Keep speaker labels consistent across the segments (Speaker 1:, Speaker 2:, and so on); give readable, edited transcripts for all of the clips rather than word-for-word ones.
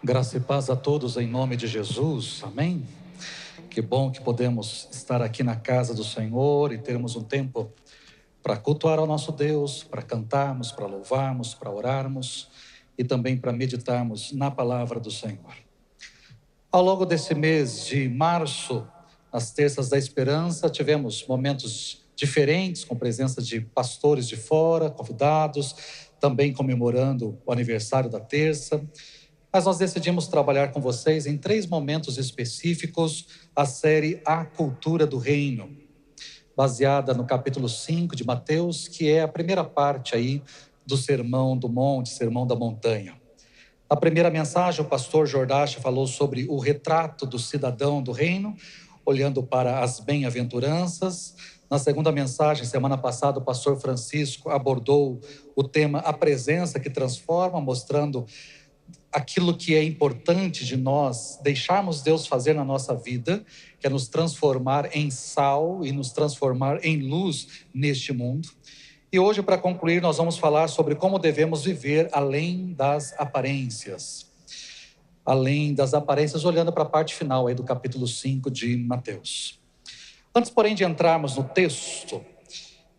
Speaker 1: Graça e paz a todos em nome de Jesus, amém? Que bom que podemos estar aqui na casa do Senhor e termos um tempo para cultuar ao nosso Deus, para cantarmos, para louvarmos, para orarmos e também para meditarmos na palavra do Senhor. Ao longo desse mês de março, nas Terças da Esperança, tivemos momentos diferentes, com presença de pastores de fora, convidados, também comemorando o aniversário da terça. Mas nós decidimos trabalhar com vocês em 3 momentos específicos a série A Cultura do Reino, baseada no capítulo 5 de Mateus, que é a primeira parte aí do Sermão do Monte, Sermão da Montanha. Na primeira mensagem, o pastor Jordache falou sobre o retrato do cidadão do reino, olhando para as bem-aventuranças. Na segunda mensagem, semana passada, o pastor Francisco abordou o tema A Presença que Transforma, mostrando aquilo que é importante de nós deixarmos Deus fazer na nossa vida, que é nos transformar em sal e nos transformar em luz neste mundo. E hoje, para concluir, nós vamos falar sobre como devemos viver além das aparências. Além das aparências, olhando para a parte final aí do capítulo 5 de Mateus. Antes, porém, de entrarmos no texto,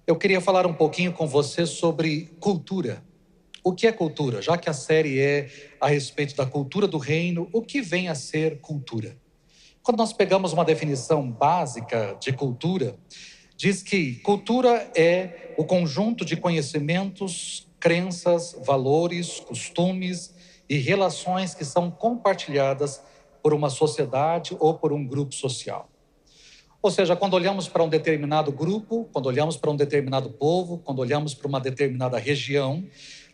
Speaker 1: eu queria falar um pouquinho com você sobre cultura. O que é cultura? Já que a série é a respeito da cultura do reino, o que vem a ser cultura? Quando nós pegamos uma definição básica de cultura, diz que cultura é o conjunto de conhecimentos, crenças, valores, costumes e relações que são compartilhadas por uma sociedade ou por um grupo social. Ou seja, quando olhamos para um determinado grupo, quando olhamos para um determinado povo, quando olhamos para uma determinada região,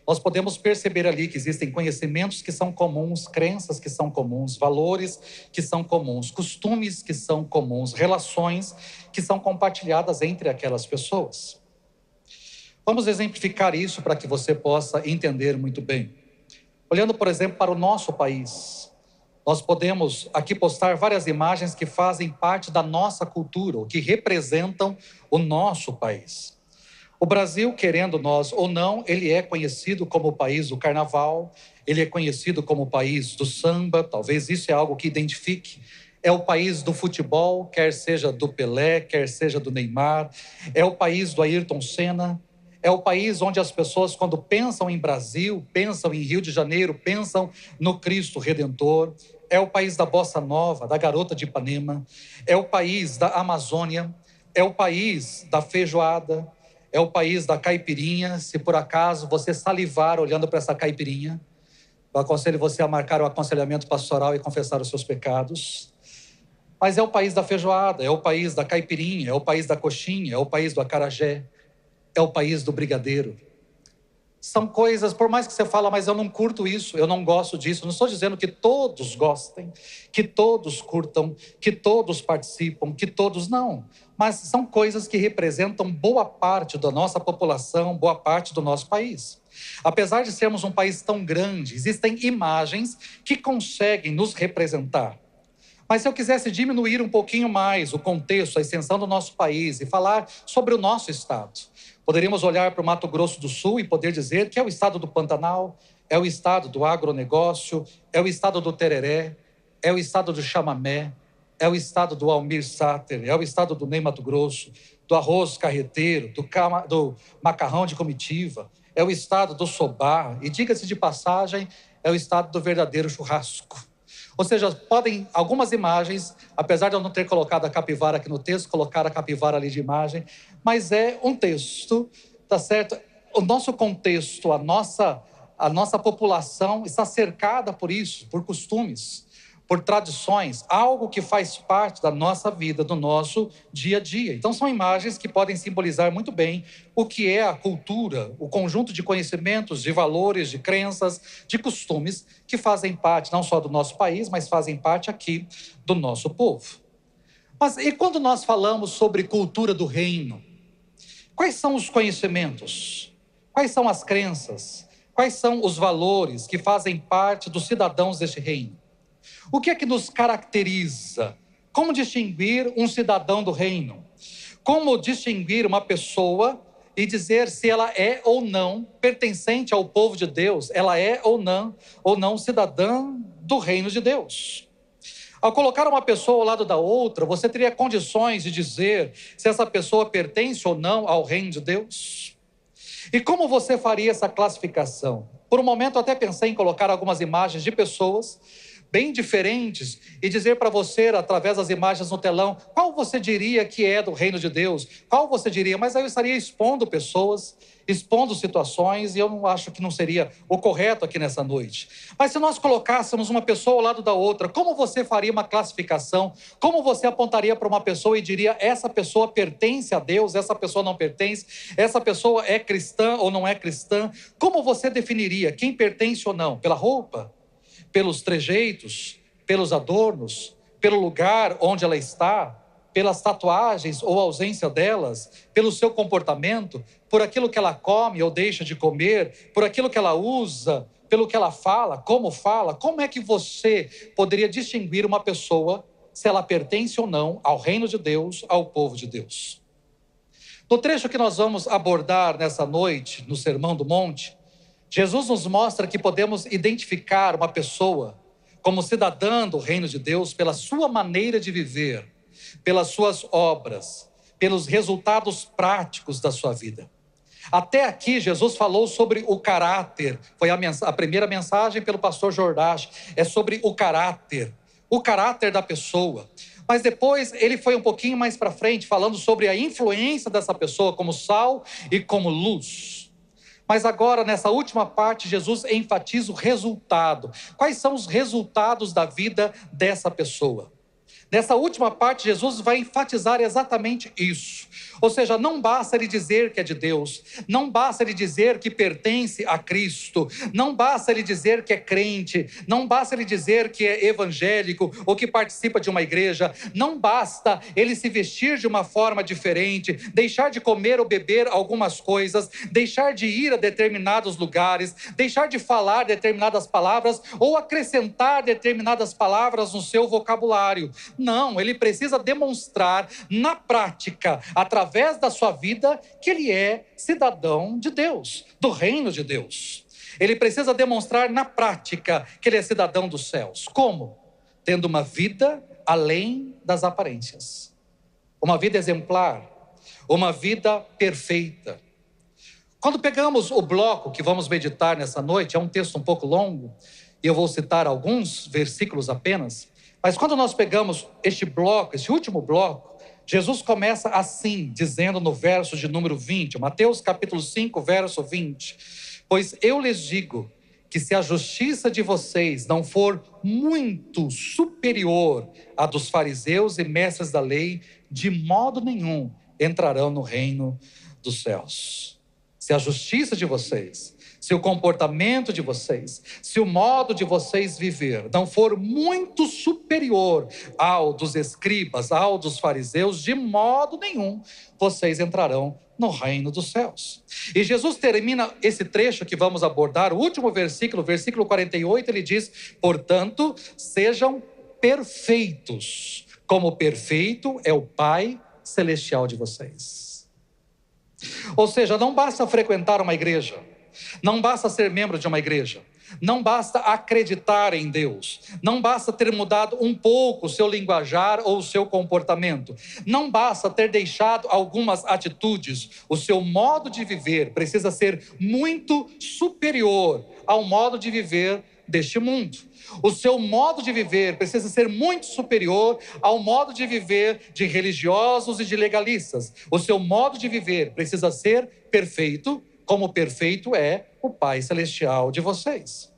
Speaker 1: nós podemos perceber ali que existem conhecimentos que são comuns, crenças que são comuns, valores que são comuns, costumes que são comuns, relações que são compartilhadas entre aquelas pessoas. Vamos exemplificar isso para que você possa entender muito bem. Olhando, por exemplo, para o nosso país, nós podemos aqui postar várias imagens que fazem parte da nossa cultura, ou que representam o nosso país. O Brasil, querendo nós ou não, ele é conhecido como o país do carnaval, ele é conhecido como o país do samba, talvez isso é algo que identifique. É o país do futebol, quer seja do Pelé, quer seja do Neymar, é o país do Ayrton Senna, é o país onde as pessoas, quando pensam em Brasil, pensam em Rio de Janeiro, pensam no Cristo Redentor, é o país da Bossa Nova, da Garota de Ipanema, é o país da Amazônia, é o país da feijoada, é o país da caipirinha. Se por acaso você salivar olhando para essa caipirinha, eu aconselho você a marcar o aconselhamento pastoral e confessar os seus pecados. Mas é o país da feijoada, é o país da caipirinha, é o país da coxinha, é o país do acarajé, é o país do brigadeiro. São coisas, por mais que você fala, mas eu não curto isso, eu não gosto disso. Não estou dizendo que todos gostem, que todos curtam, que todos participam, que todos não. Mas são coisas que representam boa parte da nossa população, boa parte do nosso país. Apesar de sermos um país tão grande, existem imagens que conseguem nos representar. Mas se eu quisesse diminuir um pouquinho mais o contexto, a extensão do nosso país e falar sobre o nosso estado, poderíamos olhar para o Mato Grosso do Sul e poder dizer que é o estado do Pantanal, é o estado do agronegócio, é o estado do tereré, é o estado do chamamé, é o estado do Almir Sater, é o estado do Ney Mato Grosso, do arroz carreteiro, do macarrão de comitiva, é o estado do sobá e, diga-se de passagem, é o estado do verdadeiro churrasco. Ou seja, podem, algumas imagens, apesar de eu não ter colocado a capivara aqui no texto, colocar a capivara ali de imagem, mas é um texto, tá certo? O nosso contexto, a nossa população está cercada por isso, por costumes, por tradições, algo que faz parte da nossa vida, do nosso dia a dia. Então são imagens que podem simbolizar muito bem o que é a cultura, o conjunto de conhecimentos, de valores, de crenças, de costumes que fazem parte não só do nosso país, mas fazem parte aqui do nosso povo. Mas e quando nós falamos sobre cultura do reino? Quais são os conhecimentos? Quais são as crenças? Quais são os valores que fazem parte dos cidadãos deste reino? O que é que nos caracteriza? Como distinguir um cidadão do reino? Como distinguir uma pessoa e dizer se ela é ou não pertencente ao povo de Deus? Ela é ou não cidadã do reino de Deus. Ao colocar uma pessoa ao lado da outra, você teria condições de dizer se essa pessoa pertence ou não ao reino de Deus? E como você faria essa classificação? Por um momento eu até pensei em colocar algumas imagens de pessoas bem diferentes e dizer para você, através das imagens no telão, qual você diria que é do reino de Deus, qual você diria, mas aí eu estaria expondo pessoas, expondo situações, e eu não acho que não seria o correto aqui nessa noite. Mas se nós colocássemos uma pessoa ao lado da outra, como você faria uma classificação? Como você apontaria para uma pessoa e diria, essa pessoa pertence a Deus, essa pessoa não pertence, essa pessoa é cristã ou não é cristã? Como você definiria quem pertence ou não? Pela roupa? Pelos trejeitos, pelos adornos, pelo lugar onde ela está, pelas tatuagens ou ausência delas, pelo seu comportamento, por aquilo que ela come ou deixa de comer, por aquilo que ela usa, pelo que ela fala, como é que você poderia distinguir uma pessoa se ela pertence ou não ao reino de Deus, ao povo de Deus? No trecho que nós vamos abordar nessa noite, no Sermão do Monte, Jesus nos mostra que podemos identificar uma pessoa como cidadã do reino de Deus pela sua maneira de viver, pelas suas obras, pelos resultados práticos da sua vida. Até aqui, Jesus falou sobre o caráter. Foi a primeira mensagem pelo pastor Jordache. É sobre o caráter da pessoa. Mas depois ele foi um pouquinho mais para frente, falando sobre a influência dessa pessoa como sal e como luz. Mas agora, nessa última parte, Jesus enfatiza o resultado. Quais são os resultados da vida dessa pessoa? Nessa última parte, Jesus vai enfatizar exatamente isso. Ou seja, não basta ele dizer que é de Deus, não basta ele dizer que pertence a Cristo, não basta ele dizer que é crente, não basta ele dizer que é evangélico ou que participa de uma igreja, não basta ele se vestir de uma forma diferente, deixar de comer ou beber algumas coisas, deixar de ir a determinados lugares, deixar de falar determinadas palavras ou acrescentar determinadas palavras no seu vocabulário. Não, ele precisa demonstrar na prática, através da sua vida, que ele é cidadão de Deus, do reino de Deus. Ele precisa demonstrar na prática que ele é cidadão dos céus. Como? Tendo uma vida além das aparências. Uma vida exemplar, uma vida perfeita. Quando pegamos o bloco que vamos meditar nessa noite, é um texto um pouco longo, e eu vou citar alguns versículos apenas, mas quando nós pegamos este bloco, esse último bloco, Jesus começa assim, dizendo no verso de número 20, Mateus capítulo 5, verso 20. Pois eu lhes digo que se a justiça de vocês não for muito superior à dos fariseus e mestres da lei, de modo nenhum entrarão no reino dos céus. Se a justiça de vocês, se o comportamento de vocês, se o modo de vocês viver não for muito superior ao dos escribas, ao dos fariseus, de modo nenhum vocês entrarão no reino dos céus. E Jesus termina esse trecho que vamos abordar, o último versículo, versículo 48, ele diz, portanto, sejam perfeitos, como perfeito é o Pai celestial de vocês. Ou seja, não basta frequentar uma igreja, não basta ser membro de uma igreja, não basta acreditar em Deus, não basta ter mudado um pouco o seu linguajar ou o seu comportamento, não basta ter deixado algumas atitudes, o seu modo de viver precisa ser muito superior ao modo de viver deste mundo. O seu modo de viver precisa ser muito superior ao modo de viver de religiosos e de legalistas. O seu modo de viver precisa ser perfeito, como perfeito é o Pai Celestial de vocês.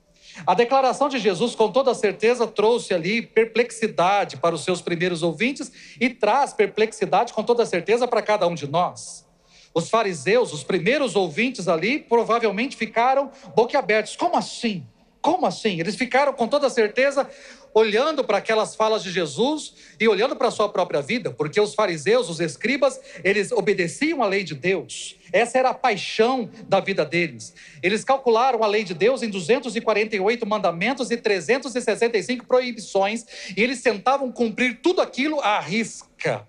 Speaker 1: A declaração de Jesus, com toda certeza, trouxe ali perplexidade para os seus primeiros ouvintes e traz perplexidade, com toda certeza, para cada um de nós. Os fariseus, os primeiros ouvintes ali, provavelmente ficaram boquiabertos. Como assim? Como assim? Eles ficaram, com toda certeza, olhando para aquelas falas de Jesus e olhando para a sua própria vida, porque os fariseus, os escribas, eles obedeciam a lei de Deus. Essa era a paixão da vida deles. Eles calcularam a lei de Deus em 248 mandamentos e 365 proibições, e eles tentavam cumprir tudo aquilo à risca.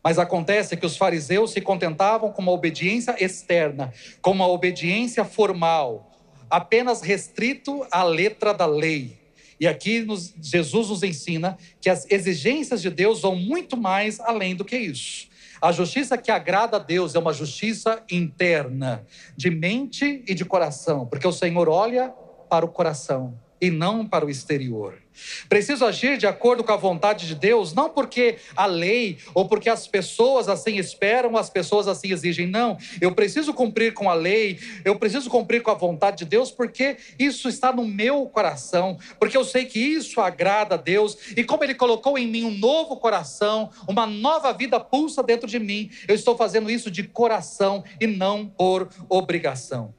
Speaker 1: Mas acontece que os fariseus se contentavam com uma obediência externa, com uma obediência formal, apenas restrito à letra da lei. E aqui Jesus nos ensina que as exigências de Deus vão muito mais além do que isso. A justiça que agrada a Deus é uma justiça interna, de mente e de coração, porque o Senhor olha para o coração e não para o exterior. Preciso agir de acordo com a vontade de Deus, não porque a lei ou porque as pessoas assim esperam, as pessoas assim exigem. Não, eu preciso cumprir com a lei, eu preciso cumprir com a vontade de Deus, porque isso está no meu coração, porque eu sei que isso agrada a Deus, e como Ele colocou em mim um novo coração, uma nova vida pulsa dentro de mim, eu estou fazendo isso de coração e não por obrigação.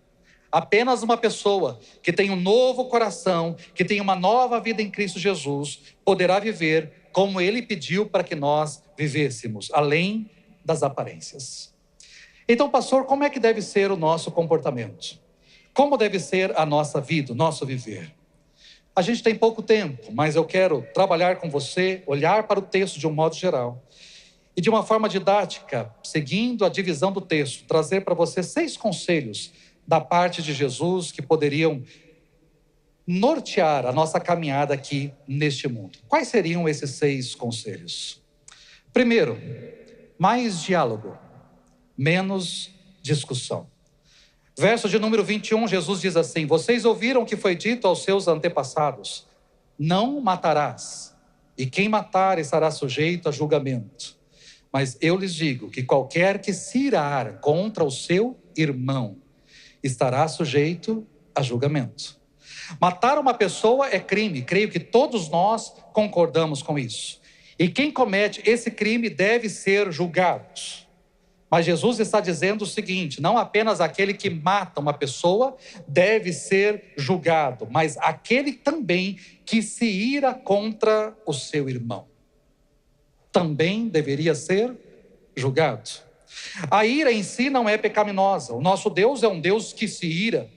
Speaker 1: Apenas uma pessoa que tem um novo coração, que tem uma nova vida em Cristo Jesus, poderá viver como Ele pediu para que nós vivêssemos, além das aparências. Então, pastor, como é que deve ser o nosso comportamento? Como deve ser a nossa vida, o nosso viver? A gente tem pouco tempo, mas eu quero trabalhar com você, olhar para o texto de um modo geral, e de uma forma didática, seguindo a divisão do texto, trazer para você 6 conselhos da parte de Jesus que poderiam nortear a nossa caminhada aqui neste mundo. Quais seriam esses 6 conselhos? Primeiro, mais diálogo, menos discussão. Verso de número 21, Jesus diz assim: vocês ouviram o que foi dito aos seus antepassados: não matarás, e quem matar estará sujeito a julgamento. Mas eu lhes digo que qualquer que se irar contra o seu irmão estará sujeito a julgamento. Matar uma pessoa é crime, creio que todos nós concordamos com isso. E quem comete esse crime deve ser julgado. Mas Jesus está dizendo o seguinte: não apenas aquele que mata uma pessoa deve ser julgado, mas aquele também que se ira contra o seu irmão também deveria ser julgado. A ira em si não é pecaminosa. O nosso Deus é um Deus que se ira.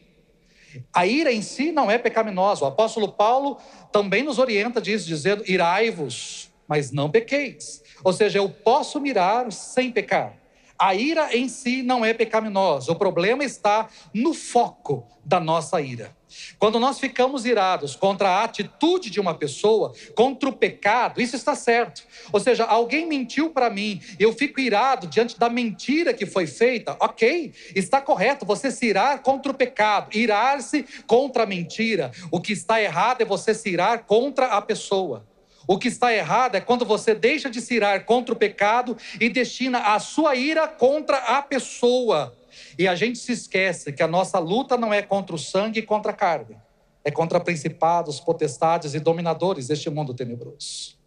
Speaker 1: A ira em si não é pecaminosa. O apóstolo Paulo também nos orienta disso, dizendo: irai-vos, mas não pequeis. Ou seja, eu posso me irar sem pecar. A ira em si não é pecaminosa. O problema está no foco da nossa ira. Quando nós ficamos irados contra a atitude de uma pessoa, contra o pecado, isso está certo. Ou seja, alguém mentiu para mim, eu fico irado diante da mentira que foi feita. Ok, está correto você se irar contra o pecado, irar-se contra a mentira. O que está errado é você se irar contra a pessoa. O que está errado é quando você deixa de se irar contra o pecado e destina a sua ira contra a pessoa. E a gente se esquece que a nossa luta não é contra o sangue e contra a carne. É contra principados, potestades e dominadores deste mundo tenebroso.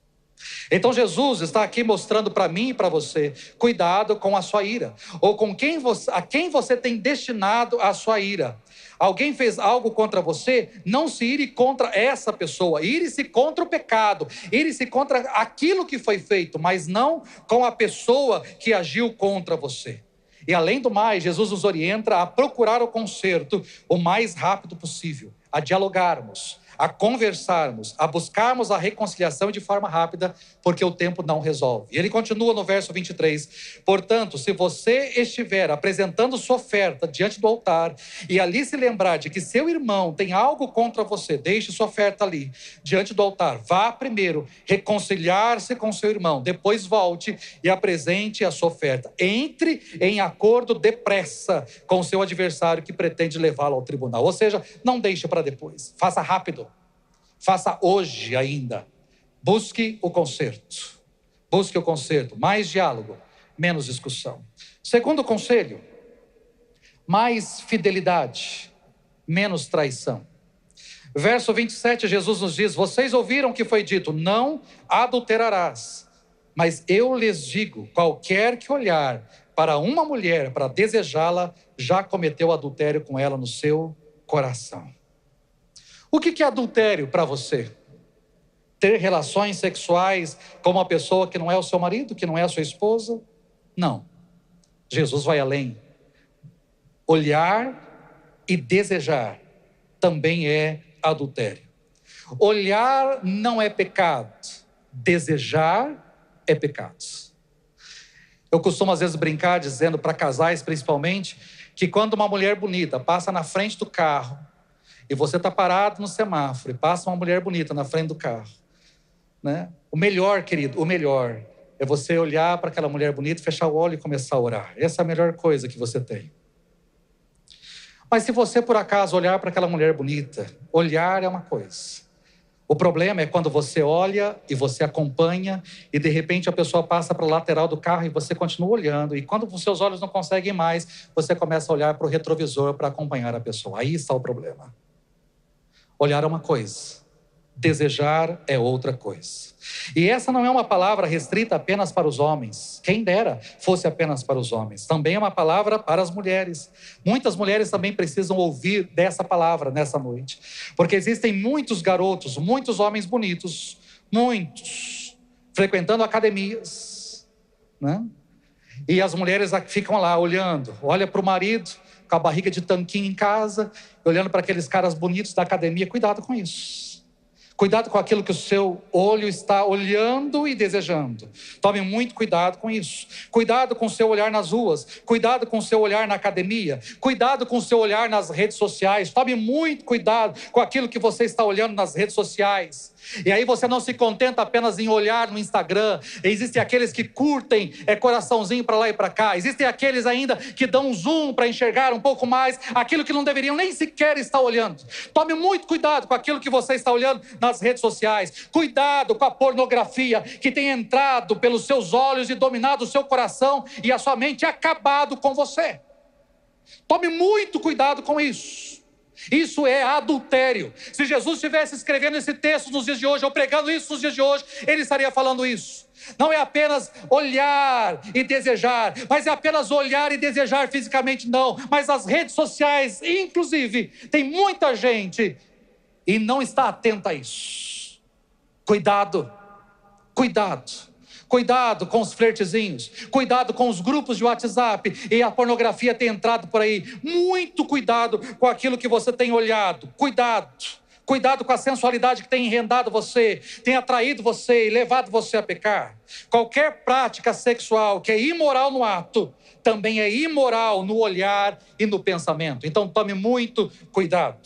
Speaker 1: Então Jesus está aqui mostrando para mim e para você: cuidado com a sua ira. Ou com a quem você tem destinado a sua ira. Alguém fez algo contra você, não se ire contra essa pessoa. Ire-se contra o pecado. Ire-se contra aquilo que foi feito, mas não com a pessoa que agiu contra você. E além do mais, Jesus nos orienta a procurar o conserto o mais rápido possível, a dialogarmos, a conversarmos, a buscarmos a reconciliação de forma rápida, porque o tempo não resolve. E ele continua no verso 23, portanto, se você estiver apresentando sua oferta diante do altar, e ali se lembrar de que seu irmão tem algo contra você, deixe sua oferta ali, diante do altar, vá primeiro reconciliar-se com seu irmão, depois volte e apresente a sua oferta. Entre em acordo depressa com seu adversário que pretende levá-lo ao tribunal. Ou seja, não deixe para depois, faça rápido. Faça hoje ainda. Busque o conserto. Busque o conserto. Mais diálogo, menos discussão. Segundo conselho, mais fidelidade, menos traição. Verso 27, Jesus nos diz: vocês ouviram que foi dito, não adulterarás. Mas eu lhes digo, qualquer que olhar para uma mulher para desejá-la, já cometeu adultério com ela no seu coração. O que é adultério para você? Ter relações sexuais com uma pessoa que não é o seu marido, que não é a sua esposa? Não. Jesus vai além. Olhar e desejar também é adultério. Olhar não é pecado. Desejar é pecado. Eu costumo às vezes brincar dizendo para casais principalmente, que quando uma mulher bonita passa na frente do carro, e você está parado no semáforo e passa uma mulher bonita na frente do carro, né? O melhor, querido, o melhor é você olhar para aquela mulher bonita, fechar o olho e começar a orar. Essa é a melhor coisa que você tem. Mas se você, por acaso, olhar para aquela mulher bonita, olhar é uma coisa. O problema é quando você olha e você acompanha e, de repente, a pessoa passa para a lateral do carro e você continua olhando. E quando os seus olhos não conseguem mais, você começa a olhar para o retrovisor para acompanhar a pessoa. Aí está o problema. Olhar é uma coisa. Desejar é outra coisa. E essa não é uma palavra restrita apenas para os homens. Quem dera fosse apenas para os homens. Também é uma palavra para as mulheres. Muitas mulheres também precisam ouvir dessa palavra nessa noite. Porque existem muitos garotos, muitos homens bonitos, muitos, frequentando academias, né? E as mulheres ficam lá olhando. Olha para o marido com a barriga de tanquinho em casa, olhando para aqueles caras bonitos da academia. Cuidado com isso. Cuidado com aquilo que o seu olho está olhando e desejando. Tome muito cuidado com isso. Cuidado com o seu olhar nas ruas. Cuidado com o seu olhar na academia. Cuidado com o seu olhar nas redes sociais. Tome muito cuidado com aquilo que você está olhando nas redes sociais. E aí você não se contenta apenas em olhar no Instagram. Existem aqueles que curtem coraçãozinho para lá e para cá. Existem aqueles ainda que dão um zoom para enxergar um pouco mais aquilo que não deveriam nem sequer estar olhando. Tome muito cuidado com aquilo que você está olhando nas redes sociais. Cuidado com a pornografia que tem entrado pelos seus olhos e dominado o seu coração e a sua mente e acabado com você. Tome muito cuidado com isso. Isso é adultério. Se Jesus estivesse escrevendo esse texto nos dias de hoje, ou pregando isso nos dias de hoje, ele estaria falando isso. Não é apenas olhar e desejar, mas é apenas olhar e desejar fisicamente, não. Mas as redes sociais, inclusive, tem muita gente e não está atenta a isso. Cuidado, cuidado. Cuidado com os flertezinhos. Cuidado com os grupos de WhatsApp. E a pornografia tem entrado por aí. Muito cuidado com aquilo que você tem olhado. Cuidado. Cuidado com a sensualidade que tem enrendado você, tem atraído você e levado você a pecar. Qualquer prática sexual que é imoral no ato, também é imoral no olhar e no pensamento. Então tome muito cuidado.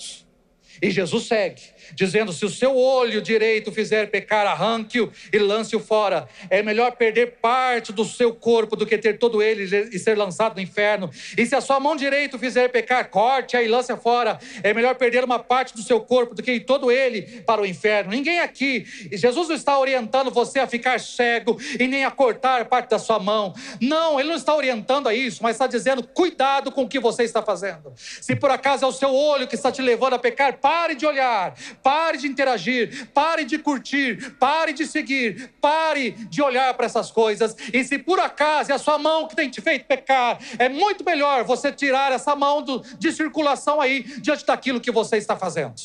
Speaker 1: E Jesus segue, dizendo: se o seu olho direito fizer pecar, arranque-o e lance-o fora. É melhor perder parte do seu corpo do que ter todo ele e ser lançado no inferno. E se a sua mão direita fizer pecar, corte-a e lance-a fora. É melhor perder uma parte do seu corpo do que ir todo ele para o inferno. Ninguém aqui, Jesus não está orientando você a ficar cego e nem a cortar parte da sua mão. Não, ele não está orientando a isso, mas está dizendo: cuidado com o que você está fazendo. Se por acaso é o seu olho que está te levando a pecar, pare de olhar, pare de interagir, pare de curtir, pare de seguir, pare de olhar para essas coisas. E se por acaso é a sua mão que tem te feito pecar, é muito melhor você tirar essa mão de circulação aí, diante daquilo que você está fazendo.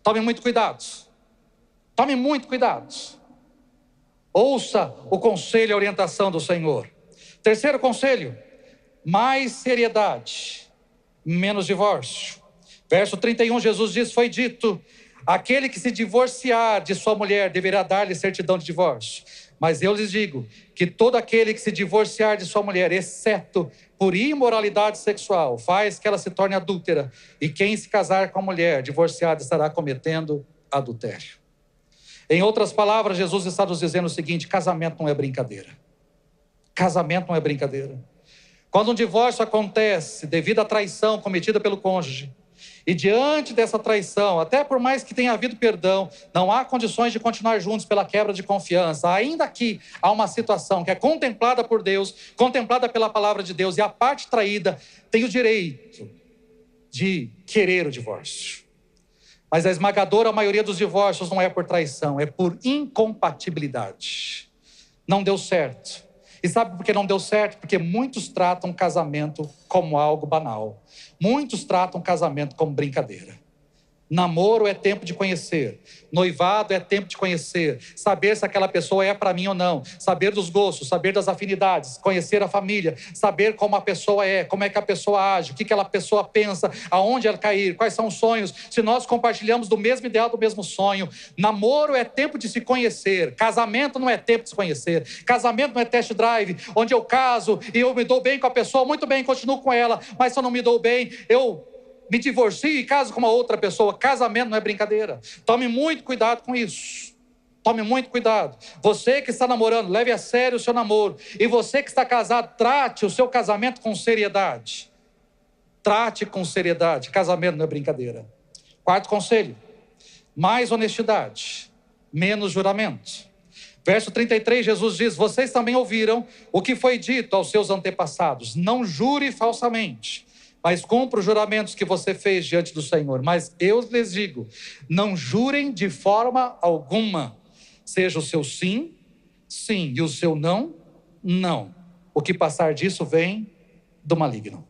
Speaker 1: Tome muito cuidado. Tome muito cuidado. Ouça o conselho e a orientação do Senhor. Terceiro conselho: mais seriedade, menos divórcio. Verso 31, Jesus diz: foi dito, aquele que se divorciar de sua mulher deverá dar-lhe certidão de divórcio. Mas eu lhes digo que todo aquele que se divorciar de sua mulher, exceto por imoralidade sexual, faz que ela se torne adúltera. E quem se casar com a mulher divorciada estará cometendo adultério. Em outras palavras, Jesus está nos dizendo o seguinte: casamento não é brincadeira. Casamento não é brincadeira. Quando um divórcio acontece devido à traição cometida pelo cônjuge, e diante dessa traição, até por mais que tenha havido perdão, não há condições de continuar juntos pela quebra de confiança. Ainda que há uma situação que é contemplada por Deus, contemplada pela palavra de Deus, e a parte traída tem o direito de querer o divórcio. Mas a esmagadora maioria dos divórcios não é por traição, é por incompatibilidade. Não deu certo. E sabe por que não deu certo? Porque muitos tratam casamento como algo banal. Muitos tratam casamento como brincadeira. Namoro é tempo de conhecer. Noivado é tempo de conhecer. Saber se aquela pessoa é para mim ou não. Saber dos gostos, saber das afinidades. Conhecer a família. Saber como a pessoa é. Como é que a pessoa age. O que aquela pessoa pensa. Aonde ela cair. Quais são os sonhos. Se nós compartilhamos do mesmo ideal, do mesmo sonho. Namoro é tempo de se conhecer. Casamento não é tempo de se conhecer. Casamento não é test drive. Onde eu caso e eu me dou bem com a pessoa. Muito bem, continuo com ela. Mas se eu não me dou bem, eu me divorcio e caso com uma outra pessoa. Casamento não é brincadeira. Tome muito cuidado com isso. Tome muito cuidado. Você que está namorando, leve a sério o seu namoro. E você que está casado, trate o seu casamento com seriedade. Trate com seriedade. Casamento não é brincadeira. Quarto conselho: mais honestidade, menos juramento. Verso 33, Jesus diz: vocês também ouviram o que foi dito aos seus antepassados. Não jure falsamente, mas cumpra os juramentos que você fez diante do Senhor. Mas eu lhes digo, não jurem de forma alguma. Seja o seu sim, sim, e o seu não, não. O que passar disso vem do maligno.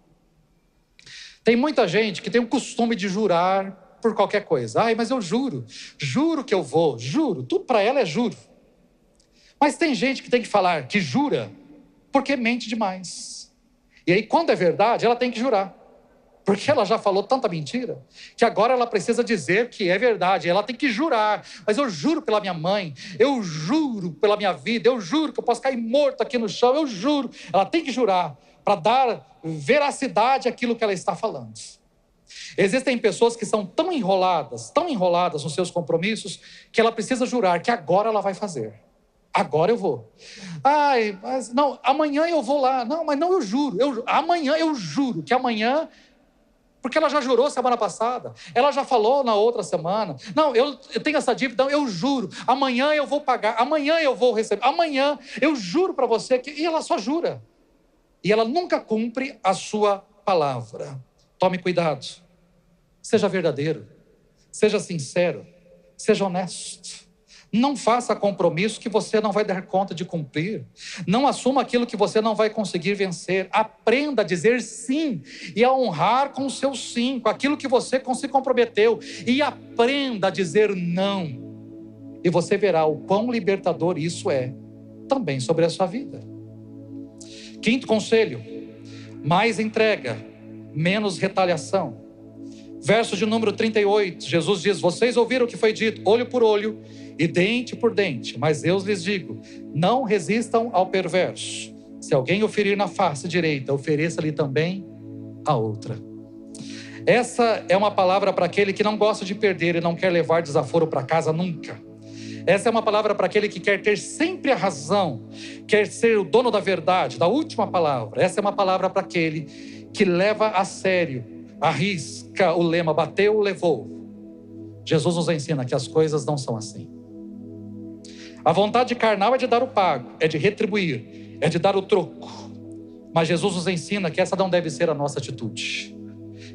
Speaker 1: Tem muita gente que tem o costume de jurar por qualquer coisa. Ai, mas eu juro que eu vou, juro. Tudo para ela é juro. Mas tem gente que tem que falar que jura porque mente demais. E aí, quando é verdade, ela tem que jurar. Porque ela já falou tanta mentira, que agora ela precisa dizer que é verdade. Ela tem que jurar. Mas eu juro pela minha mãe, eu juro pela minha vida, eu juro que eu posso cair morto aqui no chão, eu juro. Ela tem que jurar para dar veracidade àquilo que ela está falando. Existem pessoas que são tão enroladas nos seus compromissos, que ela precisa jurar que agora ela vai fazer. Agora eu vou. Ai, mas não, amanhã eu vou lá. Não, mas não, eu juro. Amanhã eu juro que amanhã... Porque ela já jurou semana passada. Ela já falou na outra semana. Não, eu tenho essa dívida, eu juro. Amanhã eu vou pagar. Amanhã eu vou receber. Amanhã eu juro para você que... E ela só jura. E ela nunca cumpre a sua palavra. Tome cuidado. Seja verdadeiro. Seja sincero. Seja honesto. Não faça compromisso que você não vai dar conta de cumprir. Não assuma aquilo que você não vai conseguir vencer. Aprenda a dizer sim e a honrar com o seu sim, com aquilo que você se comprometeu. E aprenda a dizer não. E você verá o quão libertador isso é também sobre a sua vida. Quinto conselho: mais entrega, menos retaliação. Verso de número 38, Jesus diz: vocês ouviram o que foi dito, olho por olho e dente por dente. Mas eu lhes digo, não resistam ao perverso. Se alguém o ferir na face direita, ofereça-lhe também a outra. Essa é uma palavra para aquele que não gosta de perder e não quer levar desaforo para casa nunca. Essa é uma palavra para aquele que quer ter sempre a razão, quer ser o dono da verdade, da última palavra. Essa é uma palavra para aquele que leva a sério, arrisca o lema, bateu, levou. Jesus nos ensina que as coisas não são assim. A vontade carnal é de dar o pago, é de retribuir, é de dar o troco. Mas Jesus nos ensina que essa não deve ser a nossa atitude.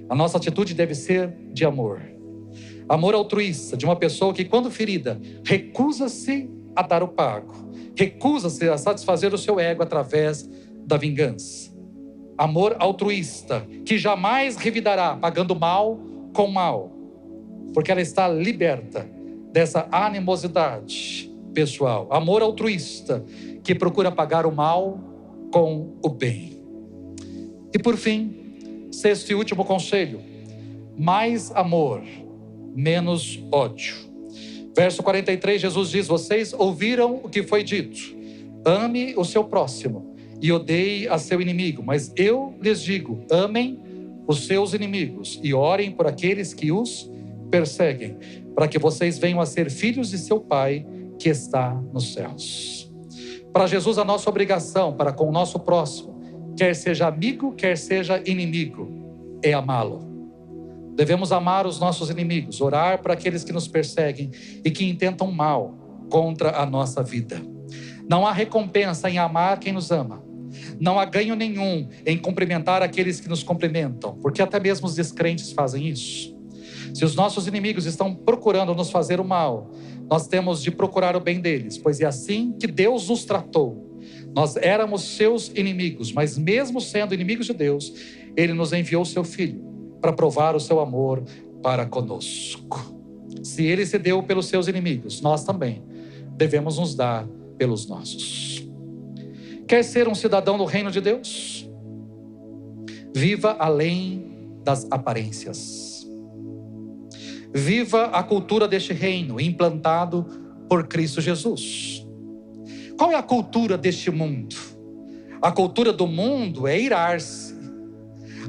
Speaker 1: A nossa atitude deve ser de amor. Amor altruísta, de uma pessoa que, quando ferida, recusa-se a dar o pago. Recusa-se a satisfazer o seu ego através da vingança. Amor altruísta, que jamais revidará pagando mal com mal. Porque ela está liberta dessa animosidade pessoal. Amor altruísta, que procura pagar o mal com o bem. E por fim, sexto e último conselho: mais amor, menos ódio. Verso 43, Jesus diz: vocês ouviram o que foi dito, ame o seu próximo e odeie a seu inimigo. Mas eu lhes digo, amem os seus inimigos e orem por aqueles que os perseguem, para que vocês venham a ser filhos de seu Pai que está nos céus. Para Jesus, a nossa obrigação para com o nosso próximo, quer seja amigo, quer seja inimigo, é amá-lo. Devemos amar os nossos inimigos, orar para aqueles que nos perseguem e que intentam mal contra a nossa vida. Não há recompensa em amar quem nos ama. Não há ganho nenhum em cumprimentar aqueles que nos cumprimentam, porque até mesmo os descrentes fazem isso. Se os nossos inimigos estão procurando nos fazer o mal, nós temos de procurar o bem deles, pois é assim que Deus nos tratou. Nós éramos seus inimigos, mas mesmo sendo inimigos de Deus, Ele nos enviou o seu Filho para provar o seu amor para conosco. Se Ele se deu pelos seus inimigos, nós também devemos nos dar pelos nossos. Quer ser um cidadão do reino de Deus? Viva além das aparências. Viva a cultura deste reino, implantado por Cristo Jesus. Qual é a cultura deste mundo? A cultura do mundo é irar-se.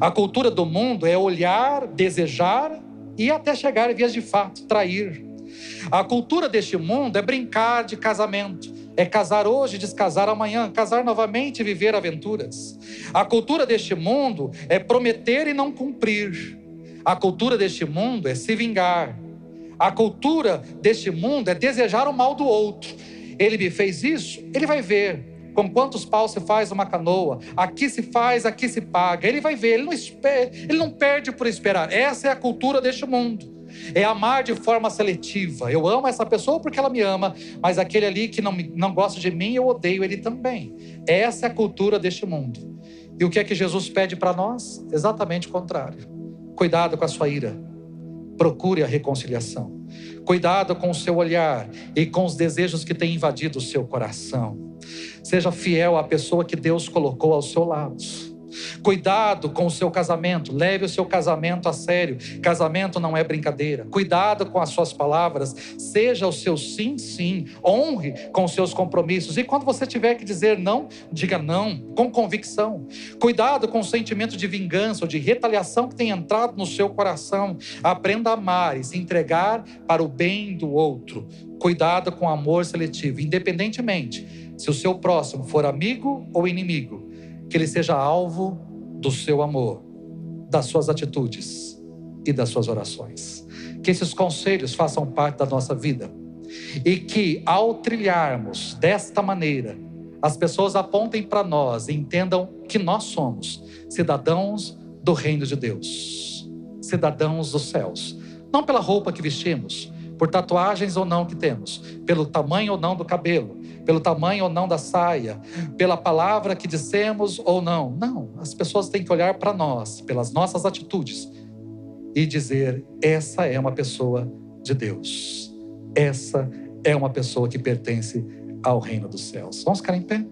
Speaker 1: A cultura do mundo é olhar, desejar e até chegar em vias de fato, trair. A cultura deste mundo é brincar de casamento. É casar hoje, descasar amanhã, casar novamente e viver aventuras. A cultura deste mundo é prometer e não cumprir. A cultura deste mundo é se vingar. A cultura deste mundo é desejar o mal do outro. Ele me fez isso, ele vai ver com quantos paus se faz uma canoa. Aqui se faz, aqui se paga. Ele vai ver, ele não perde por esperar. Essa é a cultura deste mundo. É amar de forma seletiva. Eu amo essa pessoa porque ela me ama, mas aquele ali que não gosta de mim, eu odeio ele também. Essa é a cultura deste mundo. E o que é que Jesus pede para nós? Exatamente o contrário. Cuidado com a sua ira. Procure a reconciliação. Cuidado com o seu olhar e com os desejos que têm invadido o seu coração. Seja fiel à pessoa que Deus colocou ao seu lado. Cuidado com o seu casamento. Leve o seu casamento a sério. Casamento não é brincadeira. Cuidado com as suas palavras. Seja o seu sim, sim. Honre com os seus compromissos. E quando você tiver que dizer não, diga não, com convicção. Cuidado com o sentimento de vingança ou de retaliação que tem entrado no seu coração. Aprenda a amar e se entregar para o bem do outro. Cuidado com o amor seletivo, independentemente se o seu próximo for amigo ou inimigo. Que ele seja alvo do seu amor, das suas atitudes e das suas orações. Que esses conselhos façam parte da nossa vida. E que ao trilharmos desta maneira, as pessoas apontem para nós e entendam que nós somos cidadãos do reino de Deus. Cidadãos dos céus. Não pela roupa que vestimos, por tatuagens ou não que temos, pelo tamanho ou não do cabelo, pelo tamanho ou não da saia, pela palavra que dissemos ou não. Não, as pessoas têm que olhar para nós, pelas nossas atitudes e dizer, essa é uma pessoa de Deus. Essa é uma pessoa que pertence ao reino dos céus. Vamos ficar em pé?